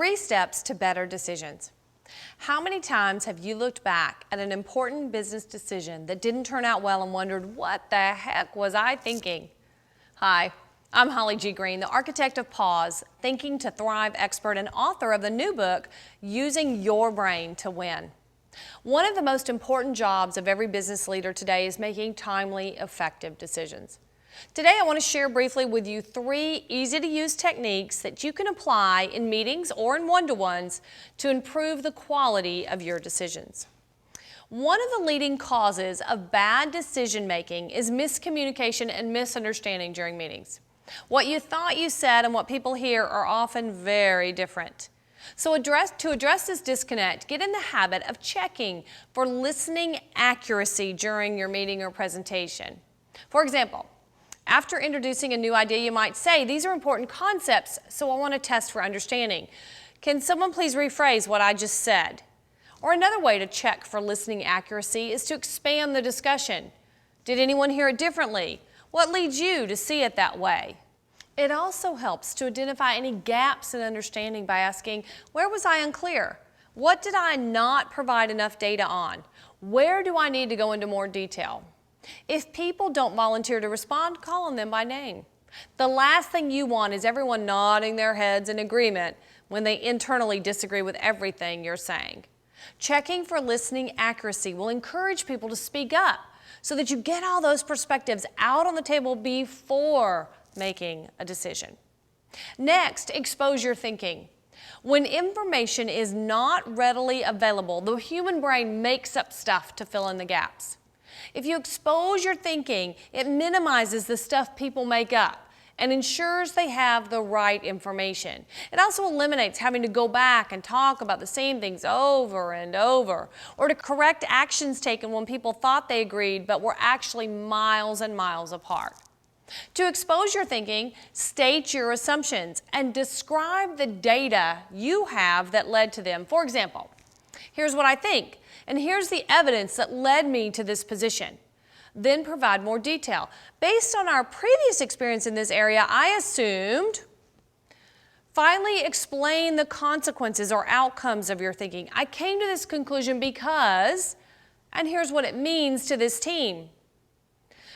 3 steps to better decisions. How many times have you looked back at an important business decision that didn't turn out well and wondered, what the heck was I thinking? Hi, I'm Holly G. Green, the architect of Pause, Thinking to Thrive expert and author of the new book, Using Your Brain to Win. One of the most important jobs of every business leader today is making timely, effective decisions. Today, I want to share briefly with you 3 easy-to-use techniques that you can apply in meetings or in one-to-ones to improve the quality of your decisions. One of the leading causes of bad decision-making is miscommunication and misunderstanding during meetings. What you thought you said and what people hear are often very different. So to address this disconnect, get in the habit of checking for listening accuracy during your meeting or presentation. For example, after introducing a new idea, you might say, these are important concepts, so I want to test for understanding. Can someone please rephrase what I just said? Or another way to check for listening accuracy is to expand the discussion. Did anyone hear it differently? What leads you to see it that way? It also helps to identify any gaps in understanding by asking, where was I unclear? What did I not provide enough data on? Where do I need to go into more detail? If people don't volunteer to respond, call on them by name. The last thing you want is everyone nodding their heads in agreement when they internally disagree with everything you're saying. Checking for listening accuracy will encourage people to speak up so that you get all those perspectives out on the table before making a decision. Next, expose your thinking. When information is not readily available, the human brain makes up stuff to fill in the gaps. If you expose your thinking, it minimizes the stuff people make up and ensures they have the right information. It also eliminates having to go back and talk about the same things over and over, or to correct actions taken when people thought they agreed but were actually miles and miles apart. To expose your thinking, state your assumptions and describe the data you have that led to them. For example, here's what I think, and here's the evidence that led me to this position. Then provide more detail. Based on our previous experience in this area, I assumed. Finally, explain the consequences or outcomes of your thinking. I came to this conclusion because, and here's what it means to this team.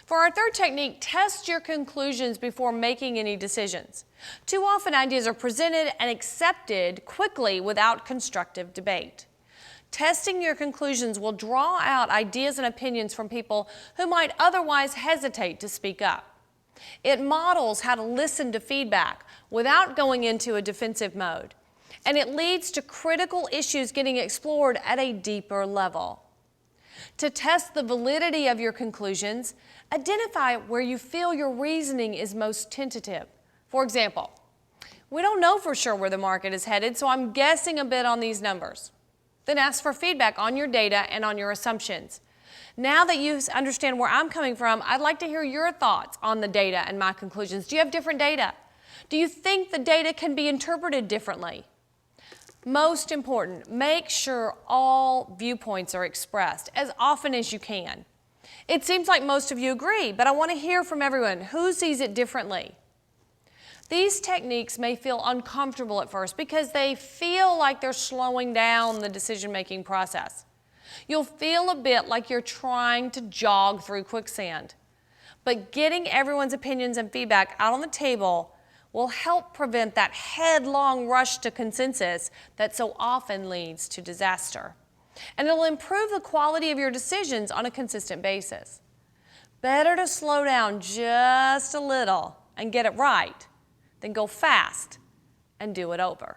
For our third technique, test your conclusions before making any decisions. Too often, ideas are presented and accepted quickly without constructive debate. Testing your conclusions will draw out ideas and opinions from people who might otherwise hesitate to speak up. It models how to listen to feedback without going into a defensive mode, and it leads to critical issues getting explored at a deeper level. To test the validity of your conclusions, identify where you feel your reasoning is most tentative. For example, we don't know for sure where the market is headed, so I'm guessing a bit on these numbers. Then ask for feedback on your data and on your assumptions. Now that you understand where I'm coming from, I'd like to hear your thoughts on the data and my conclusions. Do you have different data? Do you think the data can be interpreted differently? Most important, make sure all viewpoints are expressed as often as you can. It seems like most of you agree, but I want to hear from everyone. Who sees it differently? These techniques may feel uncomfortable at first because they feel like they're slowing down the decision-making process. You'll feel a bit like you're trying to jog through quicksand. But getting everyone's opinions and feedback out on the table will help prevent that headlong rush to consensus that so often leads to disaster. And it'll improve the quality of your decisions on a consistent basis. Better to slow down just a little and get it right than go fast and do it over.